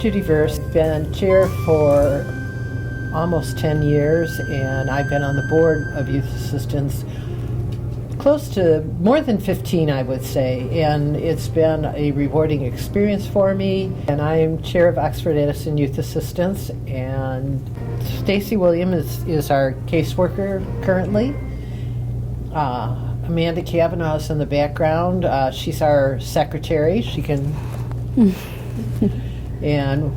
Judy Verse, been chair for almost 10 years, and I've been on the board of youth assistants close to more than 15, I would say, and it's been a rewarding experience for me. And I am chair of Oxford Edison Youth Assistants, and Stacy Williams is our caseworker currently. Amanda Kavanaugh is in the background. She's our secretary. She can... And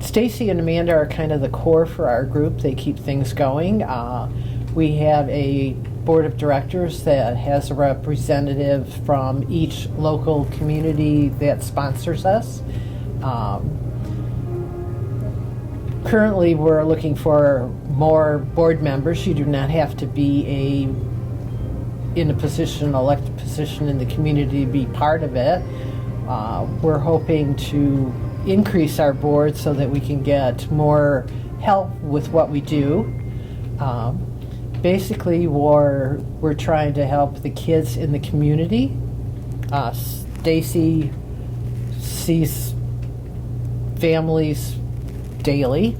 Stacy and Amanda are kind of the core for our group. They keep things going. We have a board of directors that has a representative from each local community that sponsors us. Currently, we're looking for more board members. You do not have to be in a position, elected position in the community to be part of it. We're hoping to increase our board so that we can get more help with what we do. Basically, we're trying to help the kids in the community. Stacy sees families daily.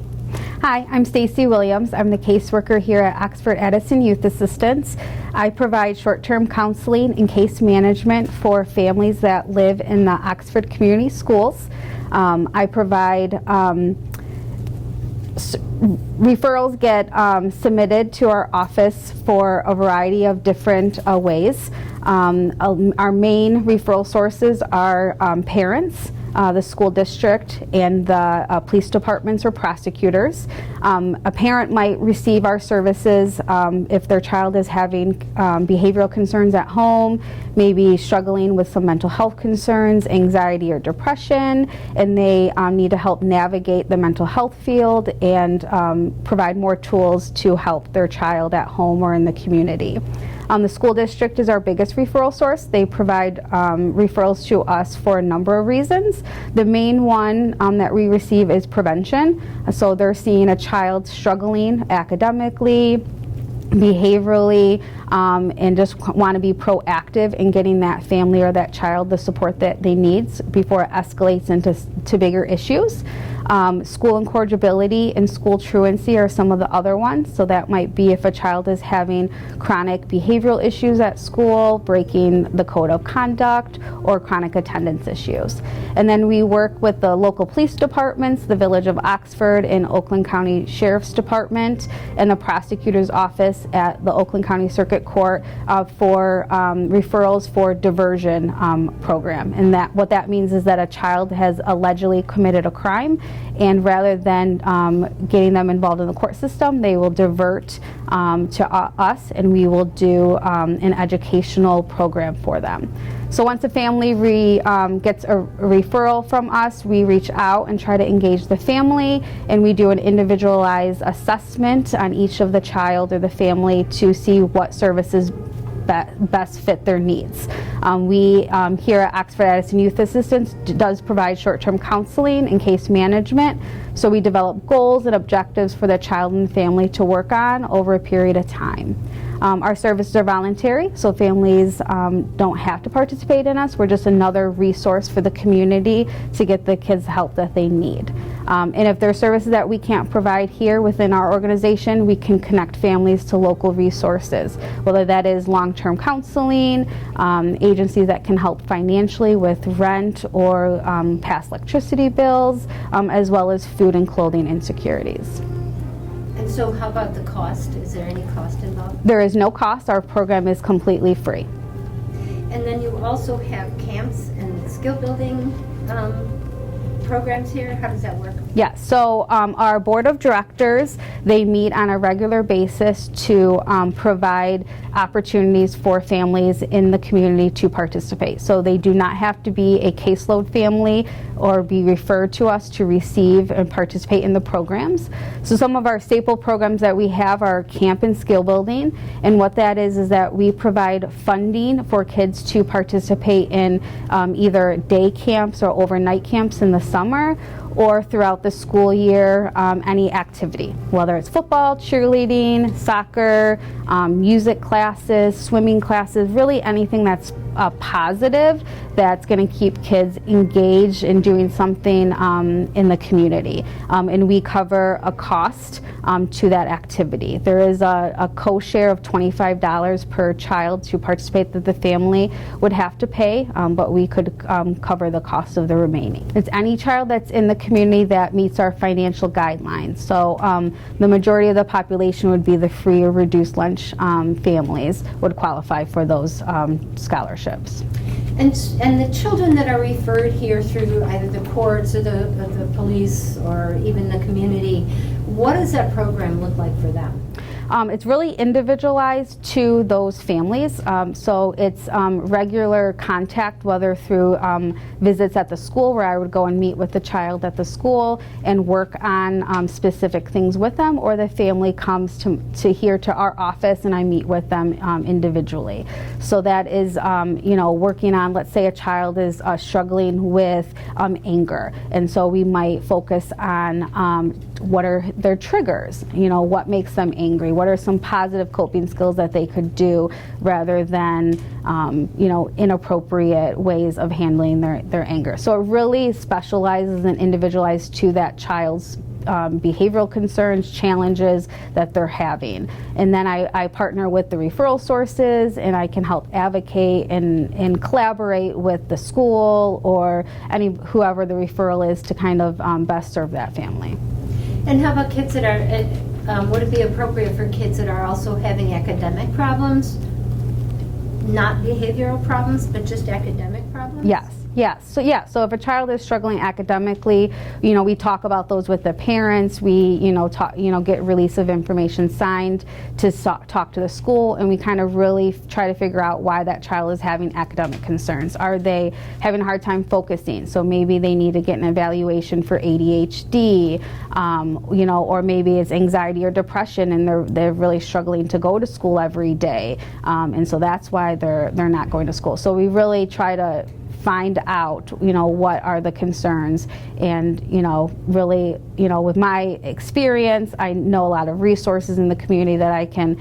Hi, I'm Stacy Williams. I'm the caseworker here at Oxford Edison Youth Assistants. I provide short-term counseling and case management for families that live in the Oxford community schools. I provide referrals get submitted to our office for a variety of different ways. Our main referral sources are parents, the school district, and the police departments or prosecutors. A parent might receive our services if their child is having behavioral concerns at home, maybe struggling with some mental health concerns, anxiety or depression, and they need to help navigate the mental health field and provide more tools to help their child at home or in the community. The school district is our biggest referral source. They provide referrals to us for a number of reasons. The main one that we receive is prevention. So they're seeing a child struggling academically, behaviorally, and just want to be proactive in getting that family or that child the support that they need before it escalates into bigger issues. School incorrigibility and school truancy are some of the other ones. So that might be if a child is having chronic behavioral issues at school, breaking the code of conduct, or chronic attendance issues. And then we work with the local police departments, the Village of Oxford and Oakland County Sheriff's Department, and the prosecutor's office at the Oakland County Circuit Court for referrals for diversion program. And what that means is that a child has allegedly committed a crime, and rather than getting them involved in the court system, they will divert to us, and we will do an educational program for them. So once a family gets a referral from us, we reach out and try to engage the family, and we do an individualized assessment on each of the child or the family to see what services best fit their needs. We here at Oxford Edison Youth Assistants does provide short-term counseling and case management. So we develop goals and objectives for the child and the family to work on over a period of time. Our services are voluntary, so families don't have to participate in us. We're just another resource for the community to get the kids the help that they need. And if there are services that we can't provide here within our organization, we can connect families to local resources, whether that is long-term counseling, agencies that can help financially with rent or past electricity bills, as well as food and clothing insecurities. And so how about the cost? Is there any cost involved? There is no cost. Our program is completely free. And then you also have camps and skill building programs here. How does that work? Yes, so our board of directors, they meet on a regular basis to provide opportunities for families in the community to participate. So they do not have to be a caseload family or be referred to us to receive and participate in the programs. So some of our staple programs that we have are camp and skill building, and what that is that we provide funding for kids to participate in either day camps or overnight camps in the summer, or throughout the school year, any activity, whether it's football, cheerleading, soccer, music classes, swimming classes, really anything that's positive that's going to keep kids engaged in doing something in the community. And we cover a cost to that activity. There is a co-share of $25 per child to participate that the family would have to pay, but we could cover the cost of the remaining. It's any child that's in the community that meets our financial guidelines. So the majority of the population would be the free or reduced lunch families would qualify for those scholarships. And the children that are referred here through either the courts or the police or even the community, what does that program look like for them? It's really individualized to those families. So it's regular contact, whether through visits at the school where I would go and meet with the child at the school and work on specific things with them, or the family comes to here to our office and I meet with them individually. So that is, working on, let's say a child is struggling with anger, and so we might focus on what are their triggers, what makes them angry, what are some positive coping skills that they could do rather than inappropriate ways of handling their anger. So it really specializes and individualized to that child's behavioral concerns, challenges that they're having. And then I partner with the referral sources, and I can help advocate and collaborate with the school or whoever the referral is to kind of best serve that family. And how about kids that are, would it be appropriate for kids that are also having academic problems? Not behavioral problems, but just academic problems? Yes. So if a child is struggling academically, we talk about those with the parents. We, get release of information signed to talk to the school, and we kind of really try to figure out why that child is having academic concerns. Are they having a hard time focusing? So maybe they need to get an evaluation for ADHD, or maybe it's anxiety or depression, and they're really struggling to go to school every day, and so that's why they're not going to school. So we really try to find out, what are the concerns, and, really, with my experience, I know a lot of resources in the community that I can,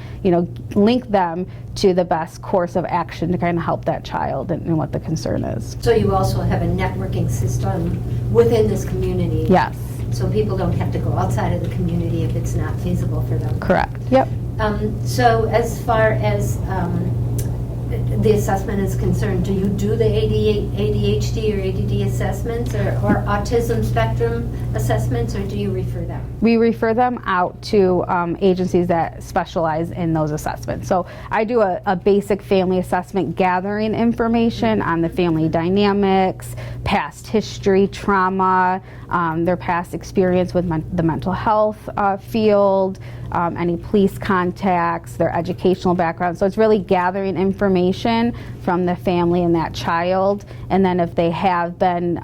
link them to the best course of action to kind of help that child and what the concern is. So you also have a networking system within this community? Yes. So people don't have to go outside of the community if it's not feasible for them? Correct. Yep. So as far as the assessment is concerned, do you do the ADHD or ADD assessments or autism spectrum assessments, or do you refer them? We refer them out to agencies that specialize in those assessments. So I do a basic family assessment, gathering information on the family dynamics, past history, trauma, their past experience with the mental health field, any police contacts, their educational background. So it's really gathering information from the family and that child, and then if they have been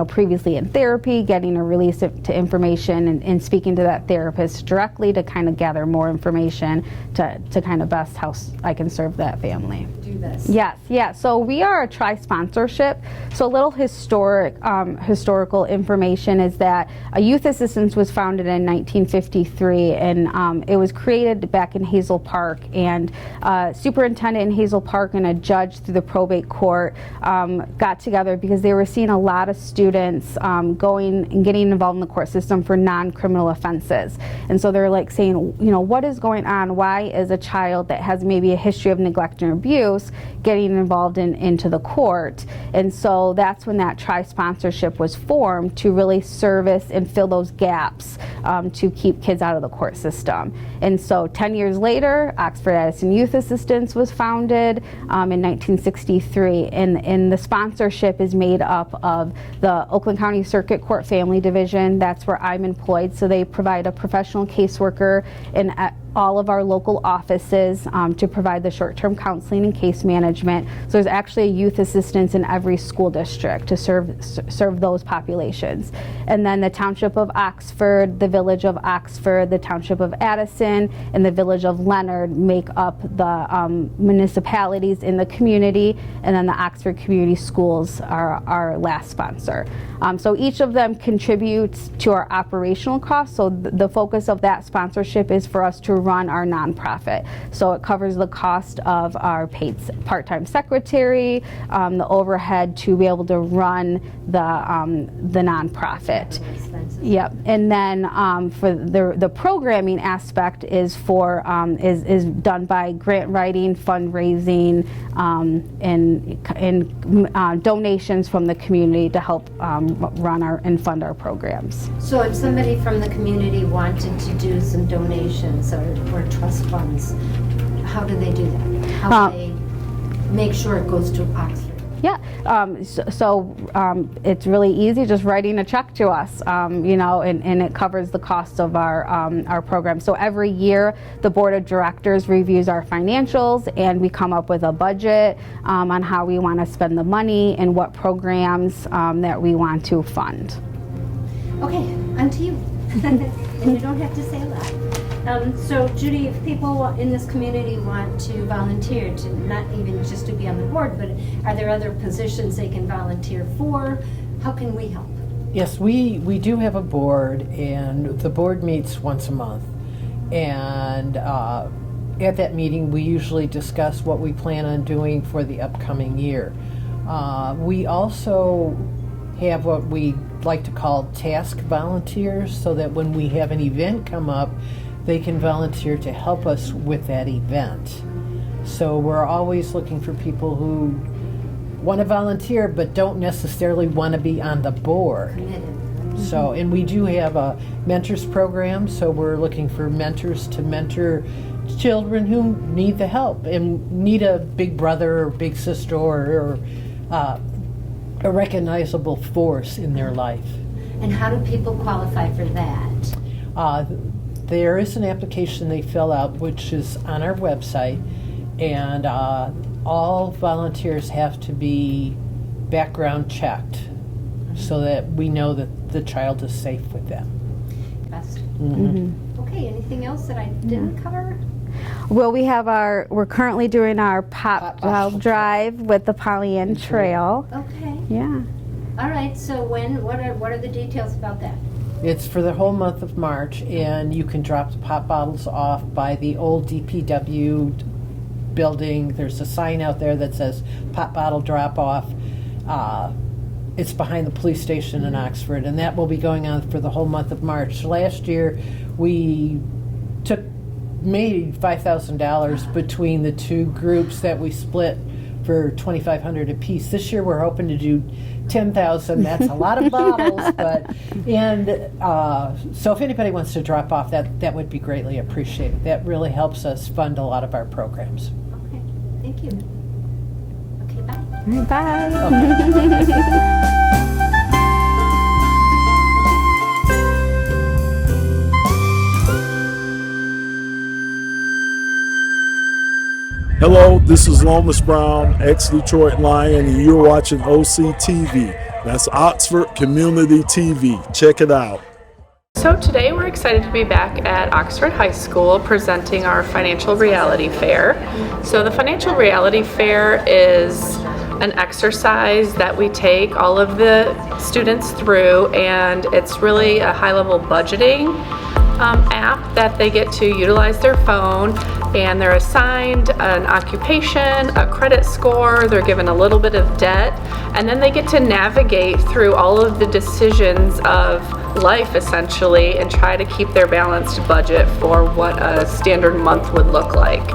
previously in therapy, getting a release to information and speaking to that therapist directly to kind of gather more information to kind of best how I can serve that family. Do this. Yes. So we are a tri-sponsorship. So a little historical information is that a youth assistance was founded in 1953, and it was created back in Hazel Park, and superintendent in Hazel Park and a judge through the probate court got together because they were seeing a lot of students going and getting involved in the court system for non-criminal offenses. And so they're like saying, what is going on? Why is a child that has maybe a history of neglect and abuse getting involved into the court? And so that's when that tri-sponsorship was formed to really service and fill those gaps to keep kids out of the court system. And so 10 years later, Oxford Addison Youth Assistance was founded in 1963, and the sponsorship is made up of the Oakland County Circuit Court Family Division. That's where I'm employed, so they provide a professional caseworker and all of our local offices to provide the short-term counseling and case management. So there's actually a youth assistance in every school district to serve those populations. And then the Township of Oxford, the Village of Oxford, the Township of Addison, and the Village of Leonard make up the municipalities in the community, and then the Oxford Community Schools are our last sponsor. So each of them contributes to our operational costs. So the focus of that sponsorship is for us to run our nonprofit. So it covers the cost of our paid part-time secretary, the overhead to be able to run the nonprofit. Yep. And then for the programming aspect is is done by grant writing, fundraising, and donations from the community to help run and fund our programs. So if somebody from the community wanted to do some donations or trust funds, how do they do that? How do they make sure it goes to Oxford? Yeah, it's really easy, just writing a check to us, and it covers the cost of our program. So every year, the board of directors reviews our financials, and we come up with a budget on how we want to spend the money and what programs that we want to fund. Okay, on to you. And you don't have to say a lot. So Judy, if people in this community want to volunteer, to not even just to be on the board, but are there other positions they can volunteer for? How can we help? Yes, we do have a board, and the board meets once a month. And at that meeting, we usually discuss what we plan on doing for the upcoming year. We also have what we like to call task volunteers, so that when we have an event come up, they can volunteer to help us with that event. So we're always looking for people who want to volunteer but don't necessarily want to be on the board. So, and we do have a mentors program, so we're looking for mentors to mentor children who need the help and need a big brother or big sister or a recognizable force in their life. And how do people qualify for that? There is an application they fill out, which is on our website, and all volunteers have to be background checked so that we know that the child is safe with them. Best. Mm-hmm. Okay, anything else that I didn't cover? Well, we're currently doing our pop drive with the Pollyant Trail. Okay. Yeah. All right, so what are the details about that? It's for the whole month of March, and you can drop the pop bottles off by the old DPW building. There's a sign out there that says pop bottle drop off. It's behind the police station in Oxford, and that will be going on for the whole month of March. Last year, we made $5,000 between the two groups that we split for $2,500 apiece. This year, we're hoping to do 10,000. That's a lot of bottles, so if anybody wants to drop off, that would be greatly appreciated. That really helps us fund a lot of our programs. Okay, thank you. Okay, bye. Bye. Okay. Hello, this is Lomas Brown, ex-Detroit Lion, and you're watching OCTV. That's Oxford Community TV. Check it out. So today we're excited to be back at Oxford High School presenting our Financial Reality Fair. So the Financial Reality Fair is an exercise that we take all of the students through, and it's really a high-level budgeting app that they get to utilize their phone, and they're assigned an occupation, a credit score, they're given a little bit of debt, and then they get to navigate through all of the decisions of life essentially and try to keep their balanced budget for what a standard month would look like.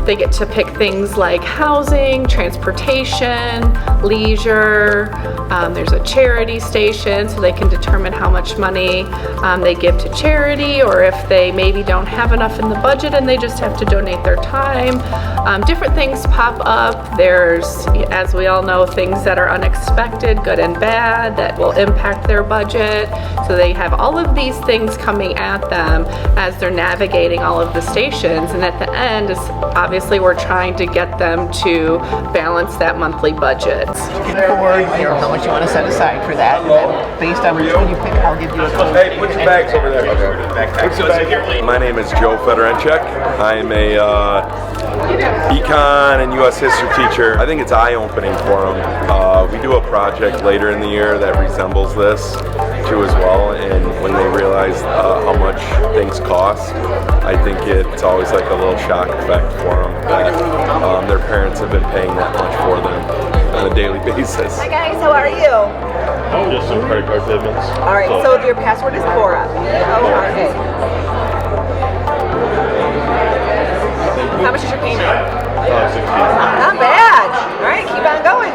They get to pick things like housing, transportation, leisure. There's a charity station, so they can determine how much money they give to charity, or if they maybe don't have enough in the budget and they just have to donate their time. Different things pop up. There's, as we all know, things that are unexpected, good and bad, that will impact their budget. So they have all of these things coming at them as they're navigating all of the stations, and at the end is obviously we're trying to get them to balance that monthly budget. Get forward, how much you want to set aside for that, and then based on which one you pick, I'll give you a code. Hey, put your bags over there. Okay. My name is Joe Fedorenchuk. I'm a econ and U.S. history teacher. I think it's eye-opening for them. We do a project later in the year that resembles this too as well, and when they realize how much things cost, I think it's always like a little shock effect for them that their parents have been paying that much for them on a daily basis. Hi guys, how are you? Just some credit card payments. All right, so your password is Cora. Okay. How much is your payment? 16. Not bad. All right, keep on going.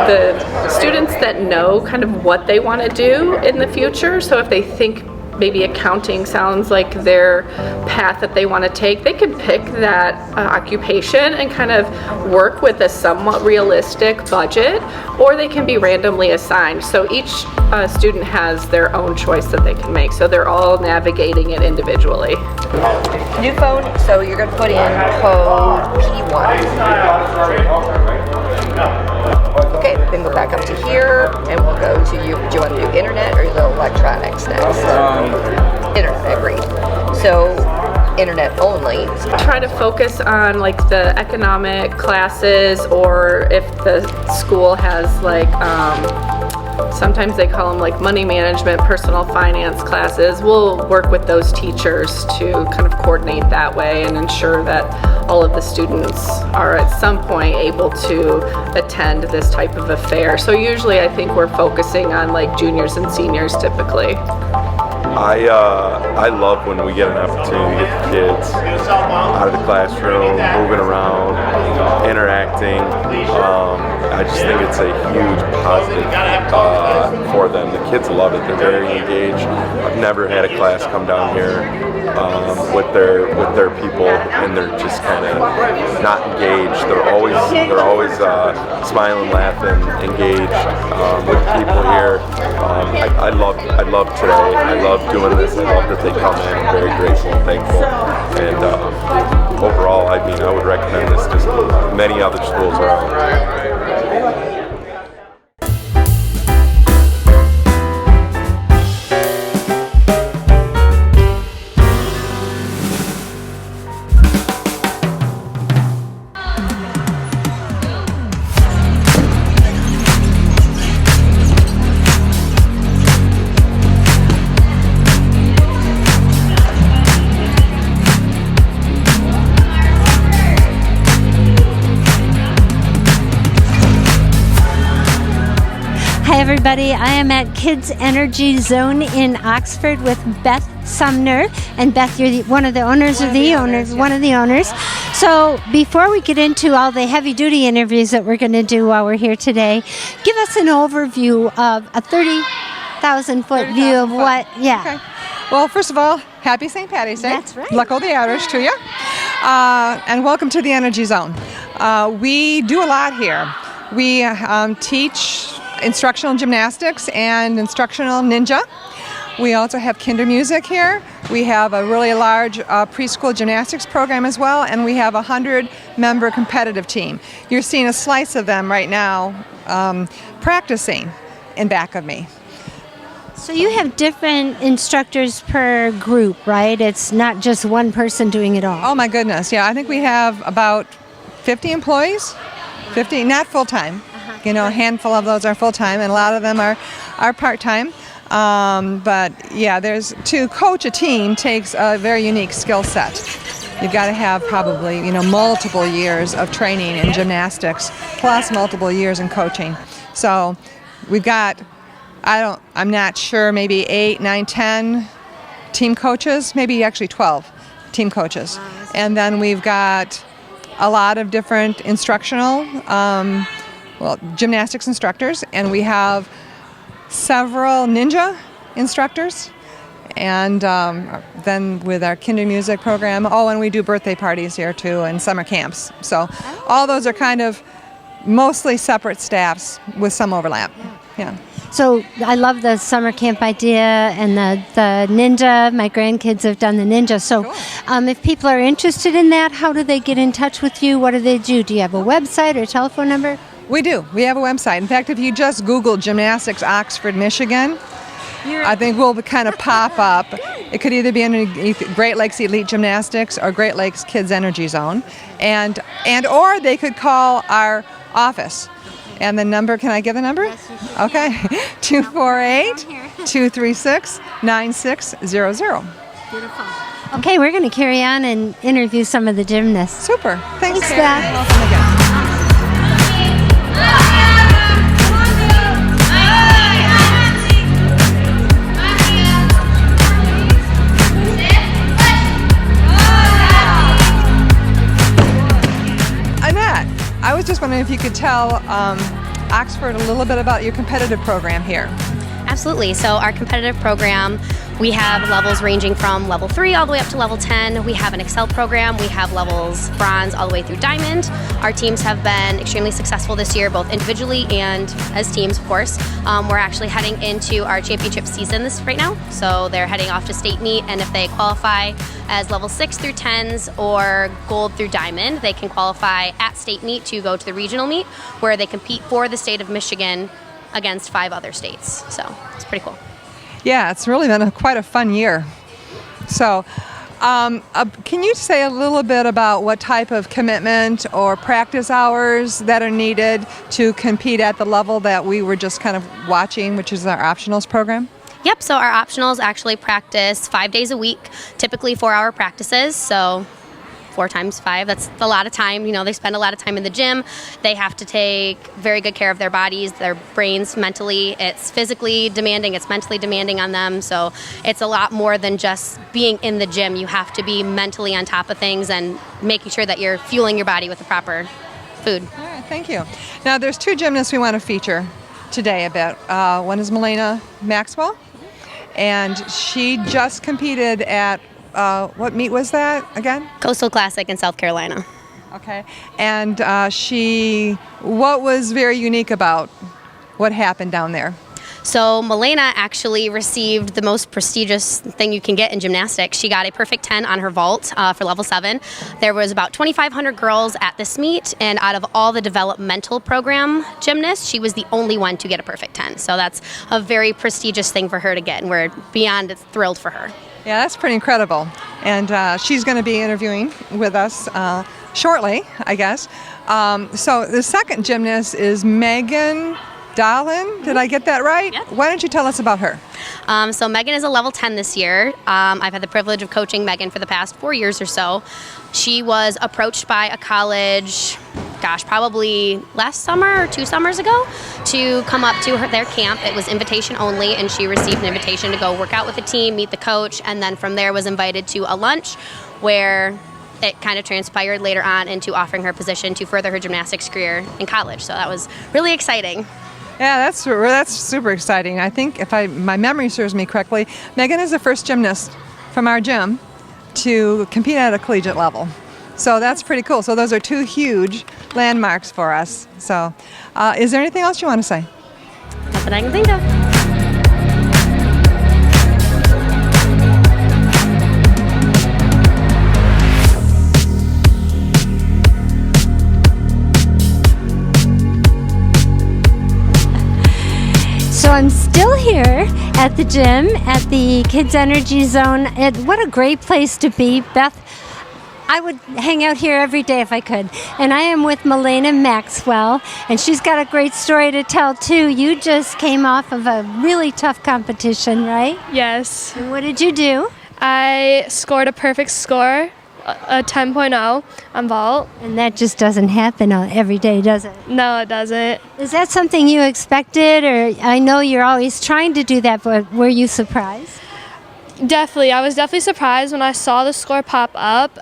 The students that know kind of what they want to do in the future, so if they think maybe accounting sounds like their path that they want to take, they can pick that occupation and kind of work with a somewhat realistic budget, or they can be randomly assigned. So each student has their own choice that they can make, so they're all navigating it individually. New phone, so you're going to put in code P1. Okay, then go back up to here, and we'll go to you. Do you want to do internet or the electronics next? Internet, agreed. So, internet only. Try to focus on like the economic classes, or if the school has like sometimes they call them like money management, personal finance classes. We'll work with those teachers to kind of coordinate that way and ensure that all of the students are at some point able to attend this type of a fair. So usually I think we're focusing on like juniors and seniors typically. I love when we get an opportunity to get the kids out of the classroom, moving around, interacting. I just think it's a huge positive for them. The kids love it. They're very engaged. I've never had a class come down here with their people and they're just kind of not engaged. They're always smiling, laughing, engaged with people here. I love today. I love doing this. I love that they come in. I'm very grateful and thankful. And overall, I mean, I would recommend this to many other schools around. Hi everybody, I am at Kids Energy Zone in Oxford with Beth Sumner. And Beth, you're one of the owners of the owners, one of the owners. So before we get into all the heavy duty interviews that we're going to do while we're here today, give us an overview of a 30,000 foot view of what, Okay. Well, first of all, happy St. Patty's Day. That's right. Luck of the Irish to you. And welcome to the Energy Zone. We do a lot here. We teach instructional gymnastics and instructional ninja. We also have kinder music here. We have a really large preschool gymnastics program as well, and we have a 100-member competitive team. You're seeing a slice of them right now practicing in back of me. So you have different instructors per group, right? It's not just one person doing it all. Oh my goodness, yeah. I think we have about 50 employees, 50, not full-time. You know, a handful of those are full-time, and a lot of them are part-time. But yeah, to coach a team takes a very unique skill set. You've got to have probably, multiple years of training in gymnastics, plus multiple years in coaching. So we've got, I'm not sure, maybe 8, 9, 10 team coaches, maybe actually 12 team coaches. And then we've got a lot of different instructional, gymnastics instructors, and we have several ninja instructors. And then with our kinder music program, and we do birthday parties here too, and summer camps. So all those are kind of mostly separate staffs with some overlap. Yeah. So I love the summer camp idea and the ninja. My grandkids have done the ninja. So if people are interested in that, how do they get in touch with you? What do they do? Do you have a website or a telephone number? We do. We have a website. In fact, if you just Google Gymnastics Oxford, Michigan, I think we'll kind of pop up. It could either be underneath Great Lakes Elite Gymnastics or Great Lakes Kids Energy Zone, and or they could call our office. And the number, can I give the number? Yes, you can. Okay, 248-236-9600. Beautiful. Okay, we're going to carry on and interview some of the gymnasts. Super. Thanks, Beth. Welcome again. I was just wondering if you could tell Oxford a little bit about your competitive program here. Absolutely. So our competitive program, we have levels ranging from level 3 all the way up to level 10. We have an Excel program. We have levels bronze all the way through diamond. Our teams have been extremely successful this year, both individually and as teams, of course. We're actually heading into our championship season right now. So they're heading off to state meet, and if they qualify as level 6 through 10s or gold through diamond, they can qualify at state meet to go to the regional meet, where they compete for the state of Michigan against 5 other states. So it's pretty cool. Yeah, it's really been quite a fun year. So can you say a little bit about what type of commitment or practice hours that are needed to compete at the level that we were just kind of watching, which is our optionals program? Yep, so our optionals actually practice 5 days a week, typically 4-hour practices. So 4 times 5, that's a lot of time. You know, they spend a lot of time in the gym. They have to take very good care of their bodies, their brains, mentally. It's physically demanding, it's mentally demanding on them. So it's a lot more than just being in the gym. You have to be mentally on top of things and making sure that you're fueling your body with the proper food. All right, thank you. Now there's 2 gymnasts we want to feature today a bit. One is Milena Maxwell, and she just competed at what meet was that again? Coastal Classic in South Carolina. Okay. And what was very unique about what happened down there? So Milena actually received the most prestigious thing you can get in gymnastics. She got a perfect 10 on her vault for level 7. There was about 2,500 girls at this meet, and out of all the developmental program gymnasts, she was the only one to get a perfect 10. So that's a very prestigious thing for her to get, and we're beyond thrilled for her. Yeah, that's pretty incredible. And she's going to be interviewing with us shortly, I guess. So the second gymnast is Megan Dahlin. Did I get that right? Yep. Why don't you tell us about her? So Megan is a level 10 this year. I've had the privilege of coaching Megan for the past 4 years or so. She was approached by a college, probably last summer or 2 summers ago, to come up to their camp. It was invitation only, and she received an invitation to go work out with the team, meet the coach, and then from there was invited to a lunch where it kind of transpired later on into offering her position to further her gymnastics career in college. So that was really exciting. Yeah, that's super exciting. I think if my memory serves me correctly, Megan is the first gymnast from our gym to compete at a collegiate level. So that's pretty cool. So those are 2 huge landmarks for us. So is there anything else you want to say? Not that I can think of. So I'm still here at the gym at the Kids Energy Zone. What a great place to be, Beth. I would hang out here every day if I could. And I am with Milena Maxwell, and she's got a great story to tell too. You just came off of a really tough competition, right? Yes. And what did you do? I scored a perfect score, a 10.0 on vault. And that just doesn't happen every day, does it? No, it doesn't. Is that something you expected, or I know you're always trying to do that, but were you surprised? Definitely. I was definitely surprised when I saw the score pop up.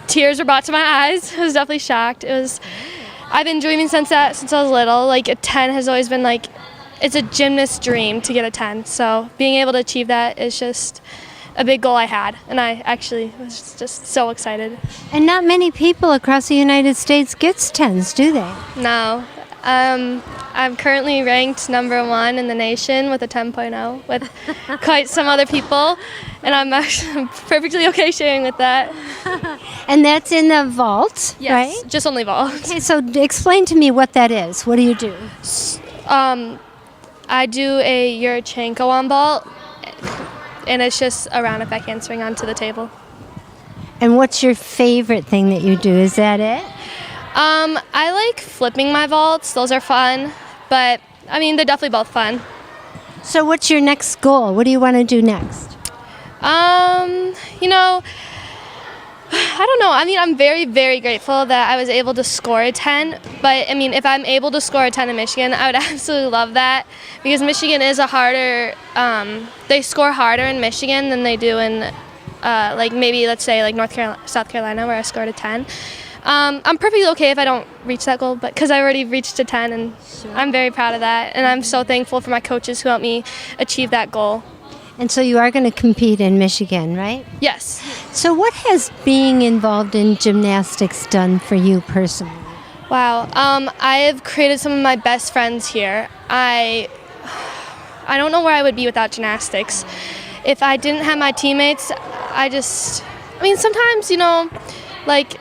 Tears were brought to my eyes. I was definitely shocked. I've been dreaming since I was little. Like a 10 has always been like, it's a gymnast's dream to get a 10. So being able to achieve that is just a big goal I had. And I actually was just so excited. And not many people across the United States gets 10s, do they? No. I'm currently ranked #1 in the nation with a 10.0 with quite some other people, and I'm actually perfectly okay sharing with that. And that's in the vault, Yes, right? just only vault. Okay, so explain to me what that is. What do you do? I do a Yurchenko on vault, and it's just a round of backhand swing onto the table. And what's your favorite thing that you do? Is that it? I like flipping my vaults. Those are fun, but I mean, they're definitely both fun. So what's your next goal? What do you want to do next? You know, I don't know. I mean, I'm very, very grateful that I was able to score a 10, but I mean, if I'm able to score a 10 in Michigan, I would absolutely love that, because Michigan is a harder, they score harder in Michigan than they do in, like maybe let's say like South Carolina, where I scored a 10. I'm perfectly okay if I don't reach that goal, but because I already reached a 10, and I'm very proud of that, and I'm so thankful for my coaches who helped me achieve that goal. And so you are going to compete in Michigan, right? Yes. So what has being involved in gymnastics done for you personally? Wow. I have created some of my best friends here. I don't know where I would be without gymnastics. If I didn't have my teammates, I mean, sometimes, you know, like,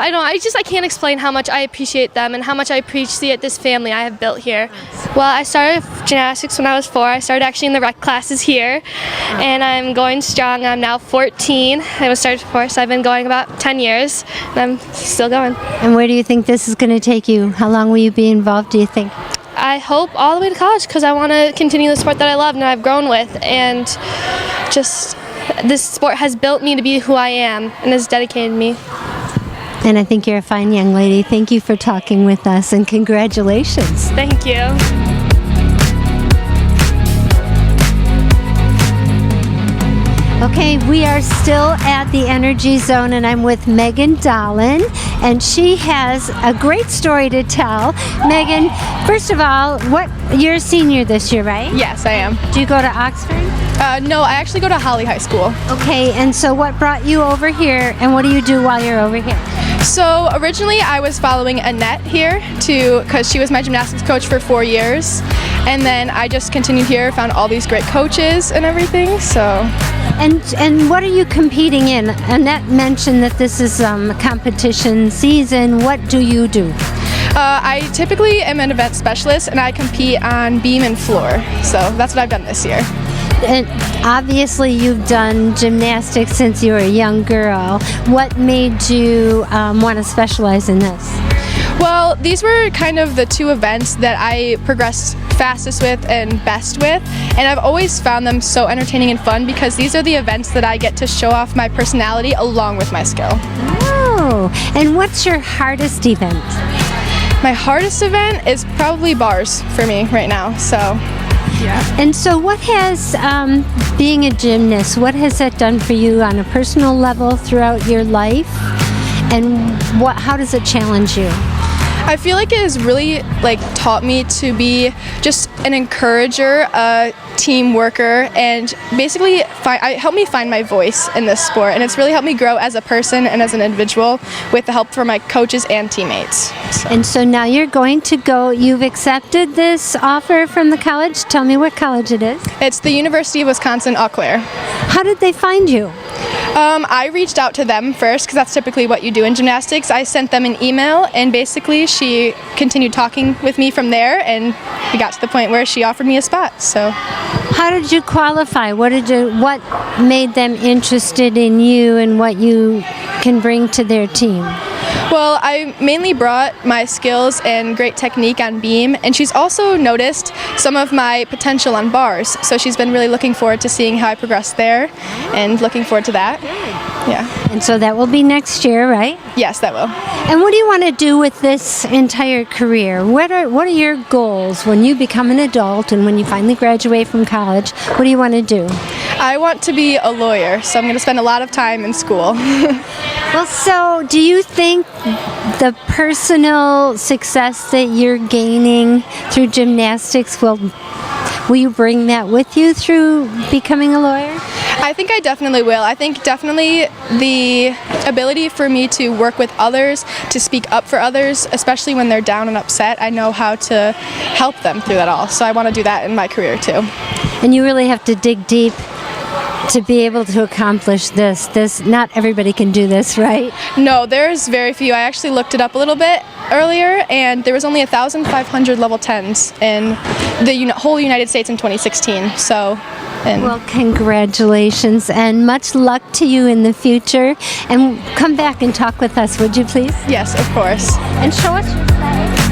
I can't explain how much I appreciate them and how much I appreciate this family I have built here. Well, I started gymnastics when I was 4. I started actually in the rec classes here, and I'm going strong. I'm now 14. I was started before, so I've been going about 10 years, and I'm still going. And where do you think this is going to take you? How long will you be involved, do you think? I hope all the way to college, because I want to continue the sport that I love and I've grown with, and just this sport has built me to be who I am and has dedicated me. And I think you're a fine young lady. Thank you for talking with us, and congratulations. Thank you. Okay, we are still at the Energy Zone, and I'm with Megan Dolan, and she has a great story to tell. Megan, first of all, you're a senior this year, right? Yes, I am. Do you go to Oxford? No, I actually go to Holly High School. Okay, and so what brought you over here, and what do you do while you're over here? So originally I was following Annette here because she was my gymnastics coach for 4 years, and then I just continued here, found all these great coaches and everything. So. And what are you competing in? Annette mentioned that this is a competition season. What do you do? I typically am an event specialist, and I compete on beam and floor. So that's what I've done this year. And obviously you've done gymnastics since you were a young girl. What made you want to specialize in this? Well, these were kind of the 2 events that I progressed fastest with and best with, and I've always found them so entertaining and fun because these are the events that I get to show off my personality along with my skill. Oh, and what's your hardest event? My hardest event is probably bars for me right now, so. Yeah. And so what has being a gymnast, what has that done for you on a personal level throughout your life, and how does it challenge you? I feel like it has really taught me to be just an encourager, a team worker, and basically helped me find my voice in this sport, and it's really helped me grow as a person and as an individual with the help from my coaches and teammates. So. And so now you're going to go, you've accepted this offer from the college. Tell me what college it is. It's the University of Wisconsin-Eau Claire. How did they find you? I reached out to them first because that's typically what you do in gymnastics. I sent them an email, and basically she continued talking with me from there, and we got to the point where she offered me a spot. So, how did you qualify? What made them interested in you and what you can bring to their team? Well, I mainly brought my skills and great technique on beam, and she's also noticed some of my potential on bars. So she's been really looking forward to seeing how I progress there, and looking forward to that. Yeah. And so that will be next year, right? Yes, that will. And what do you want to do with this entire career? What are your goals when you become an adult and when you finally graduate from college? What do you want to do? I want to be a lawyer, so I'm going to spend a lot of time in school. Well, so do you think the personal success that you're gaining through gymnastics will you bring that with you through becoming a lawyer? I think I definitely will. I think definitely the ability for me to work with others, to speak up for others, especially when they're down and upset, I know how to help them through that all. So I want to do that in my career too. And you really have to dig deep to be able to accomplish this. Not everybody can do this, right? No, there's very few. I actually looked it up a little bit earlier, and there was only 1,500 level 10s in the whole United States in 2016. So. Well, congratulations and much luck to you in the future. And come back and talk with us, would you please? Yes, of course. And show us your play.